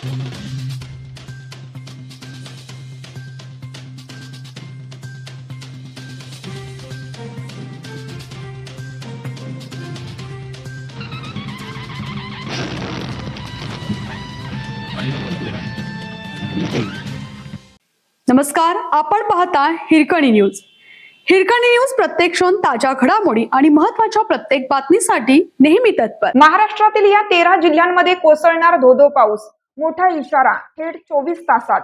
नमस्कार, आपण पाहता हिरकणी न्यूज. हिरकणी न्यूज प्रत्येक क्षण ताज्या घडामोडी आणि महत्त्वाच्या प्रत्येक बातमीसाठी नेहमी तत्पर. महाराष्ट्रातील या 13 जिल्ह्यांमध्ये कोसळणार धो-धो पाऊस, मोठा इशारा थेट 24 तासात.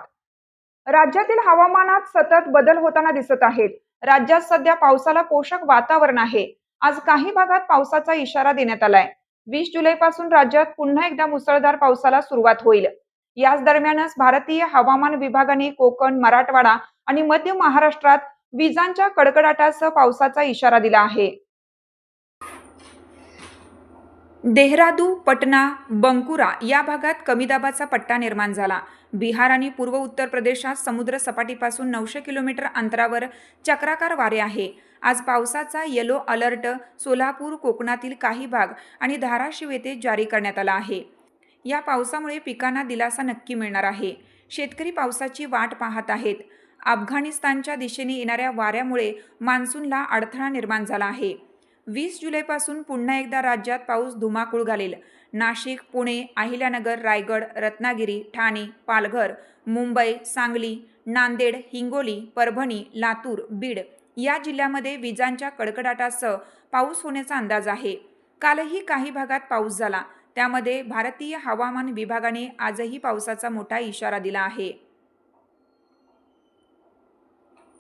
राज्यातील हवामानात सतत बदल होताना दिसत आहेत. राज्यात सध्या पावसाला पोषक वातावरण आहे. आज काही भागात पावसाचा इशारा देण्यात आलाय. 20 जुलैपासून राज्यात पुन्हा एकदा मुसळधार पावसाला सुरुवात होईल. याच दरम्यानच भारतीय हवामान विभागाने कोकण, मराठवाडा आणि मध्य महाराष्ट्रात विजांच्या कडकडाटासह पावसाचा इशारा दिला आहे. देहरादून, पटना, बंकुरा या भागात कमी दाबाचा पट्टा निर्माण झाला. बिहार आणि पूर्व उत्तर प्रदेशात समुद्र सपाटीपासून 900 किलोमीटर अंतरावर चक्राकार वारे आहे. आज पावसाचा येलो अलर्ट सोलापूर, कोकणातील काही भाग आणि धाराशिव येथे जारी करण्यात आला आहे. या पावसामुळे पिकांना दिलासा नक्की मिळणार आहे. शेतकरी पावसाची वाट पाहत आहेत. अफगाणिस्तानच्या दिशेने येणाऱ्या वाऱ्यामुळे मान्सूनला अडथळा निर्माण झाला आहे. 20 जुलैपासून पुन्हा एकदा राज्यात पाऊस धुमाकूळ घालेल. नाशिक, पुणे, अहिल्यानगर, रायगड, रत्नागिरी, ठाणे, पालघर, मुंबई, सांगली, नांदेड, हिंगोली, परभणी, लातूर, बीड या जिल्ह्यामध्ये विजांच्या कडकडाटासह पाऊस होण्याचा अंदाज आहे. कालही काही भागात पाऊस झाला. त्यामध्ये भारतीय हवामान विभागाने आजही पावसाचा मोठा इशारा दिला आहे.